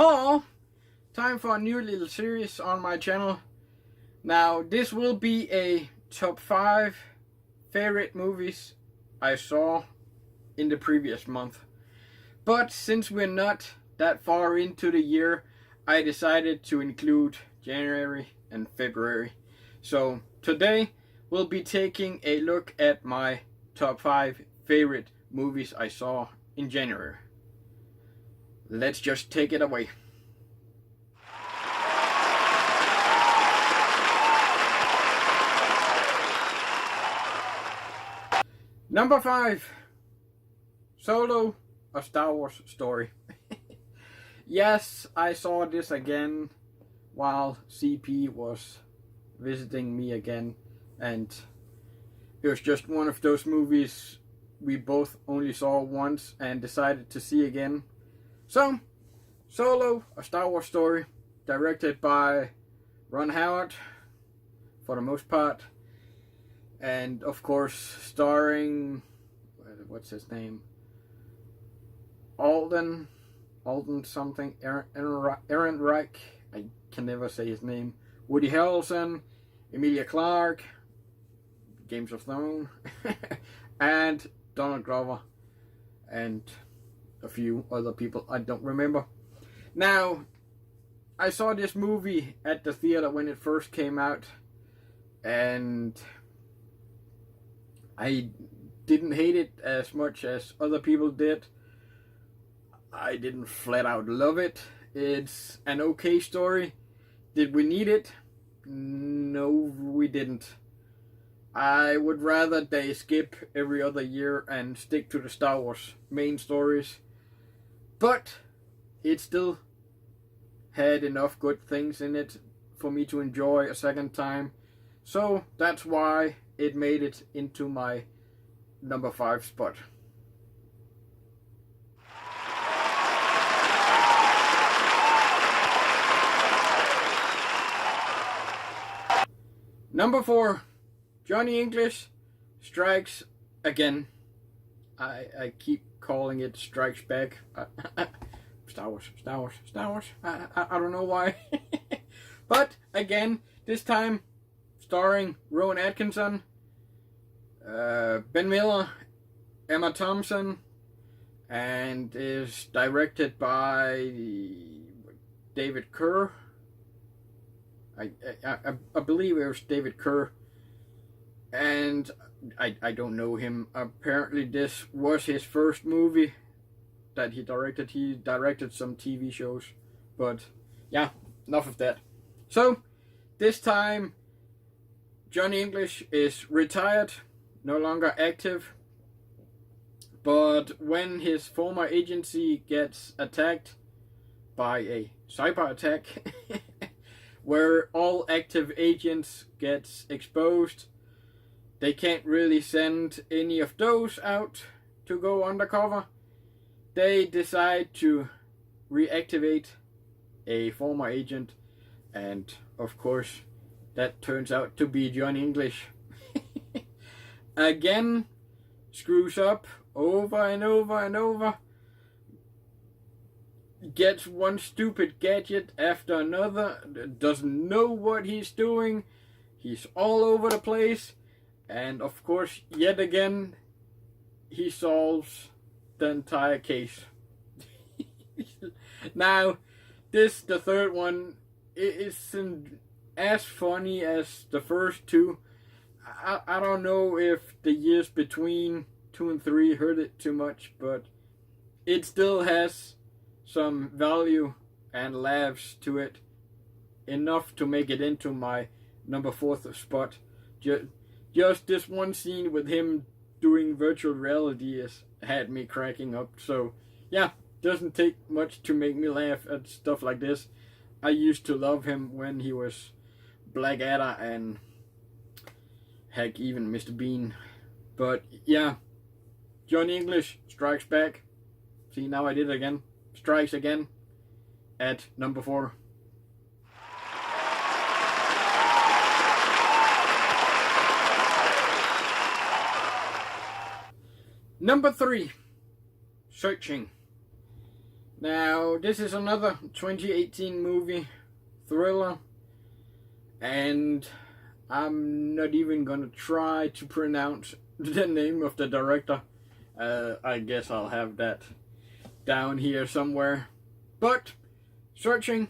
Hello! Time for a new little series on my channel. Now, this will be a top 5 favorite movies I saw in the previous month. But since we're not that far into the year, I decided to include January and February. So today we'll be taking a look at my top 5 favorite movies I saw in January. Let's just take it away. Number 5, Solo, a Star Wars story. Yes, I saw this again while CP was visiting me again, and it was just one of those movies we both only saw once and decided to see again. So, Solo, a Star Wars story, directed by Ron Howard for the most part, and of course starring, what's his name, Alden something, Aaron Reich, I can never say his name, Woody Harrelson, Emilia Clarke, Games of Thrones, and Donald Glover, and a few other people I don't remember. Now, I saw this movie at the theater when it first came out, and I didn't hate it as much as other people did. I didn't flat out love it. It's an okay story. Did we need it? No, we didn't. I would rather they skip every other year and stick to the Star Wars main stories. But it still had enough good things in it for me to enjoy a second time. So that's why it made it into my number 5 spot. Number 4, Johnny English Strikes Again. I keep calling it Strikes Back. Star Wars. I don't know why. But again, this time starring Rowan Atkinson, Ben Miller, Emma Thompson, and is directed by David Kerr. I believe it was David Kerr, and I don't know him. Apparently this was his first movie that he directed. He directed some TV shows, but yeah, enough of that. So this time Johnny English is retired, no longer active, but when his former agency gets attacked by a cyber attack where all active agents gets exposed, they can't really send any of those out to go undercover. They decide to reactivate a former agent, and of course that turns out to be Johnny English. Again, screws up over and over and over, gets one stupid gadget after another, doesn't know what he's doing, he's all over the place, and of course, yet again, he solves the entire case. Now, the third one, isn't as funny as the first two. I don't know if the years between 2 and 3 hurt it too much, but it still has some value and laughs to it, enough to make it into my number 4th spot. Just this one scene with him doing virtual reality has had me cracking up. So yeah, doesn't take much to make me laugh at stuff like this. I used to love him when he was Blackadder and heck, even Mr. Bean. But yeah, Johnny English Strikes Back. See, now I did it again. Strikes again at number 4. Number 3, Searching. Now, this is another 2018 movie, thriller, and I'm not even gonna try to pronounce the name of the director. I guess I'll have that down here somewhere. But, Searching,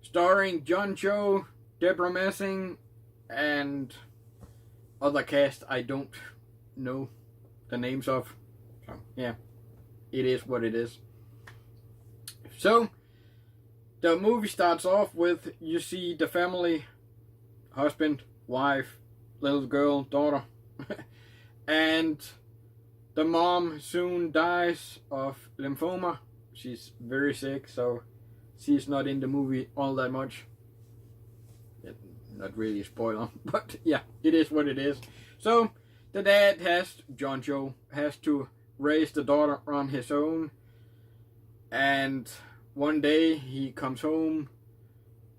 starring John Cho, Deborah Messing, and other cast I don't know the names of. So, yeah, it is what it is. So, the movie starts off with, you see the family, husband, wife, little girl, daughter, and the mom soon dies of lymphoma. She's very sick, so she's not in the movie all that much. Not really a spoiler, but yeah, it is what it is. So, the dad John Cho, has to raise the daughter on his own, and one day he comes home,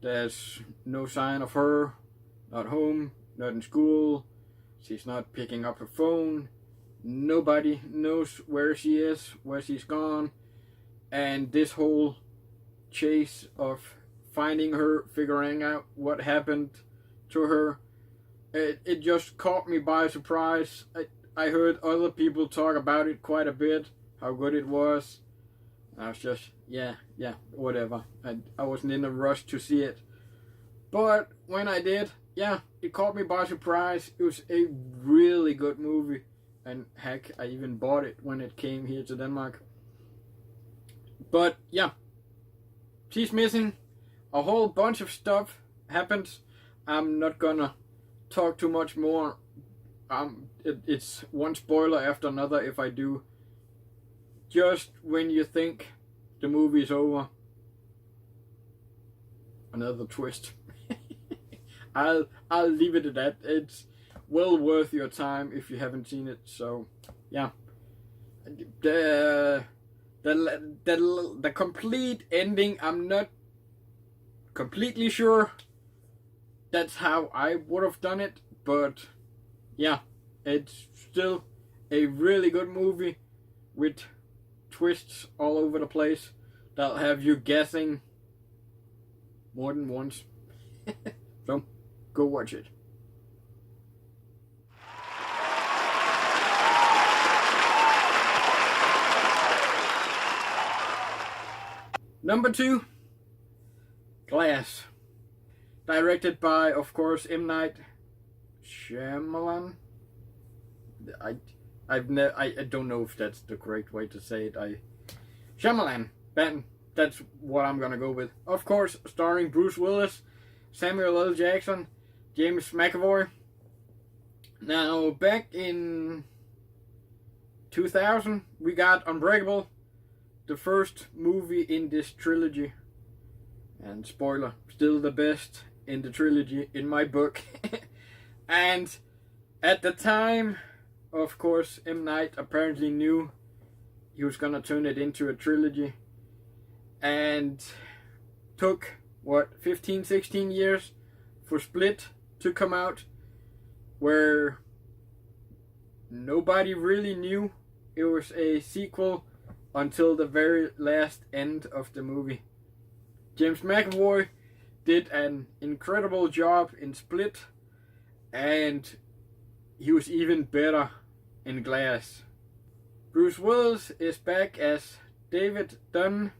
there's no sign of her, not home, not in school, she's not picking up her phone, nobody knows where she is, where she's gone, and this whole chase of finding her, figuring out what happened to her, it just caught me by surprise. I heard other people talk about it quite a bit, how good it was. I was just, yeah, whatever. I wasn't in a rush to see it. But when I did, yeah, it caught me by surprise. It was a really good movie. And heck, I even bought it when it came here to Denmark. But yeah, she's missing. A whole bunch of stuff happens. I'm not gonna talk too much more. It's one spoiler after another if I do. Just when you think the movie's over, another twist. I'll leave it at that. It's well worth your time if you haven't seen it. So yeah, the complete ending, I'm not completely sure that's how I would have done it, but yeah, it's still a really good movie with twists all over the place that'll have you guessing more than once. So, go watch it. Number 2, Glass. Directed by, of course, M. Night Shyamalan. I don't know if that's the correct way to say it. Shyamalan. That's what I'm gonna go with. Of course, starring Bruce Willis, Samuel L. Jackson, James McAvoy. Now, back in 2000, we got Unbreakable, the first movie in this trilogy. And spoiler, still the best in the trilogy in my book. And at the time, of course, M. Night apparently knew he was gonna turn it into a trilogy. And took, 15, 16 years for Split to come out, where nobody really knew it was a sequel until the very last end of the movie. James McAvoy did an incredible job in Split, and he was even better in Glass. Bruce Willis is back as David Dunn,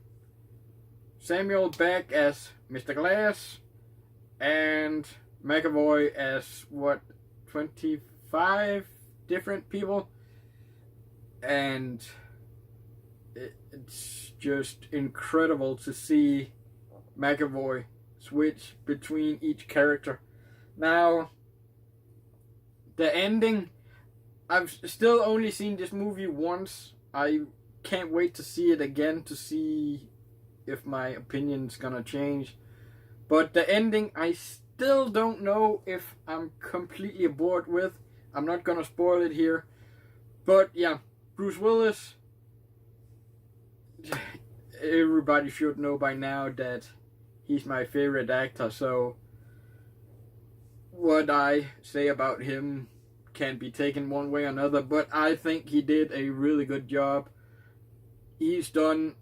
Samuel back as Mr. Glass, and McAvoy as 25 different people, and it's just incredible to see McAvoy switch between each character. Now, the ending, I've still only seen this movie once. I can't wait to see it again to see if my opinion's gonna change. But the ending, I still don't know if I'm completely aboard with. I'm not gonna spoil it here. But yeah, Bruce Willis, everybody should know by now that he's my favorite actor, so what I say about him can be taken one way or another, but I think he did a really good job. He's done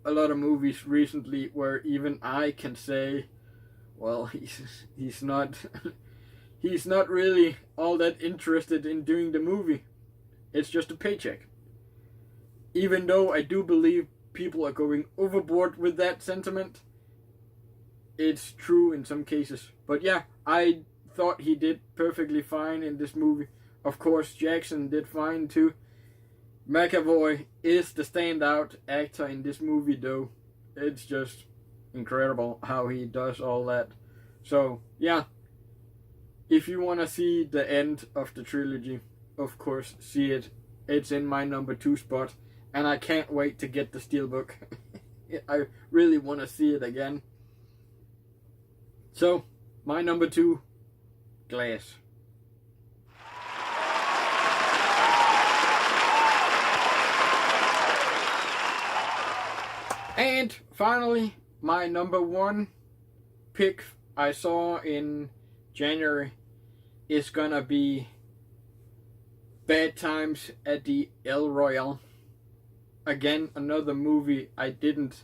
a lot of movies recently where even I can say, well, he's not he's not really all that interested in doing the movie. It's just a paycheck. Even though I do believe people are going overboard with that sentiment, it's true in some cases. But yeah, I thought he did perfectly fine in this movie. Of course, Jackson did fine too. McAvoy is the standout actor in this movie, though. It's just incredible how he does all that. So, yeah, if you want to see the end of the trilogy, of course, see it. It's in my number 2 spot, and I can't wait to get the Steelbook. I really want to see it again. So, my number 2, Glass. And finally, my number 1 pick I saw in January is gonna be Bad Times at the El Royale. Again, another movie I didn't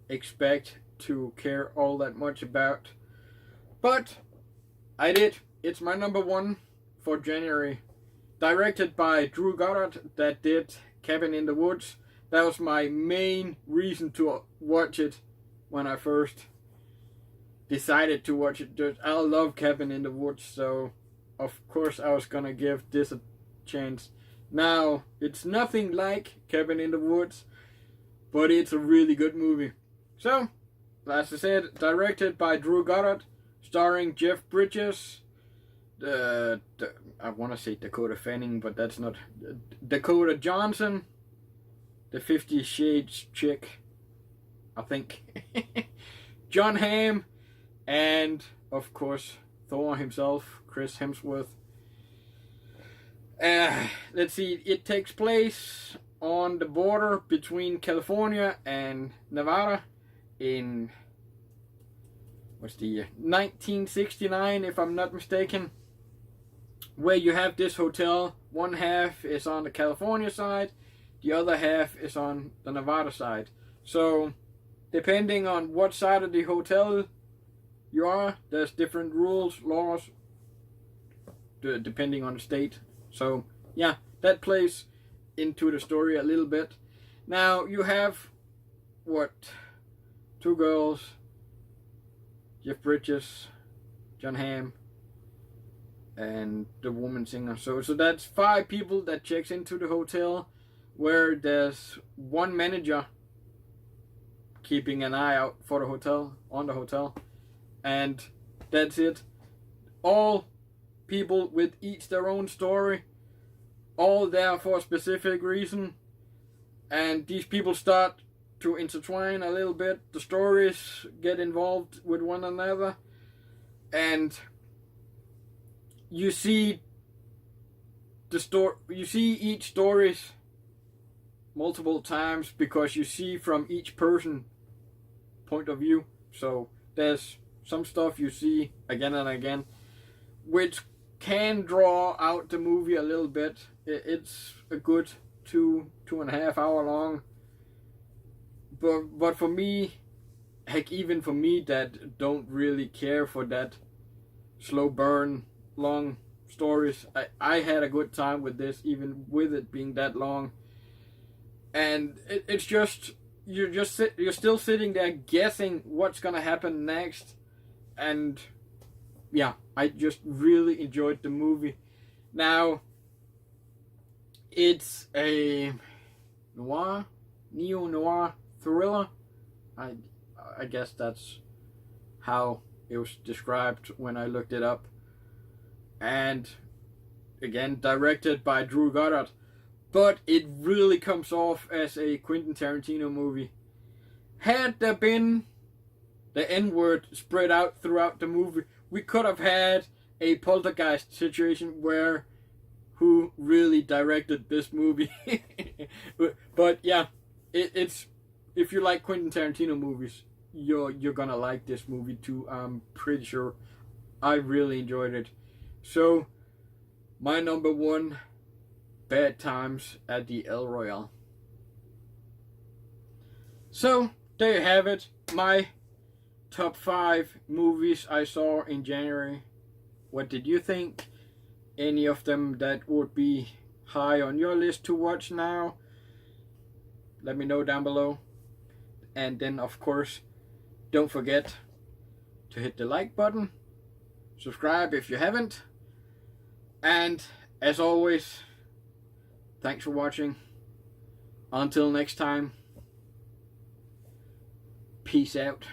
expect to care all that much about, but I did. It's my number 1 for January. Directed by Drew Goddard, that did Cabin in the Woods. That was my main reason to watch it when I first decided to watch it. I love Cabin in the Woods, so of course I was gonna give this a chance. Now, it's nothing like Cabin in the Woods, but it's a really good movie. So, as I said, directed by Drew Goddard, starring Jeff Bridges, I want to say Dakota Fanning, but that's not, Dakota Johnson, the 50 Shades chick, I think, John Hamm, and of course Thor himself, Chris Hemsworth. Let's see, it takes place on the border between California and Nevada in, what's the year, 1969 if I'm not mistaken, where you have this hotel. One half is on the California side, the other half is on the Nevada side. So, depending on what side of the hotel you are, there's different rules, laws, depending on the state. So, yeah, that plays into the story a little bit. Now, you have, 2 girls, Jeff Bridges, John Hamm, and the woman singer. So that's 5 people that checks into the hotel, where there's 1 manager keeping an eye out for the hotel, on the hotel, and that's it. All people with each their own story, all there for a specific reason, and these people start to intertwine a little bit. The stories get involved with one another, and you see each stories multiple times because you see from each person point of view. So there's some stuff you see again and again, which can draw out the movie a little bit. It's a good 2.5 hour long. But for me, heck, even for me that don't really care for that slow burn, long stories, I had a good time with this, even with it being that long. And it's just, you're still sitting there guessing what's gonna happen next. And yeah, I just really enjoyed the movie. Now, it's a neo-noir thriller. I guess that's how it was described when I looked it up. And again, directed by Drew Goddard. But it really comes off as a Quentin Tarantino movie. Had there been the N-word spread out throughout the movie, we could have had a Poltergeist situation where who really directed this movie. but yeah, it's, if you like Quentin Tarantino movies, you're gonna like this movie too. I'm pretty sure. I really enjoyed it. So, my number 1, Bad Times at the El Royale. So, there you have it. My top 5 movies I saw in January. What did you think? Any of them that would be high on your list to watch now? Let me know down below. And then, of course, don't forget to hit the like button. Subscribe if you haven't. And, as always, thanks for watching. Until next time, peace out.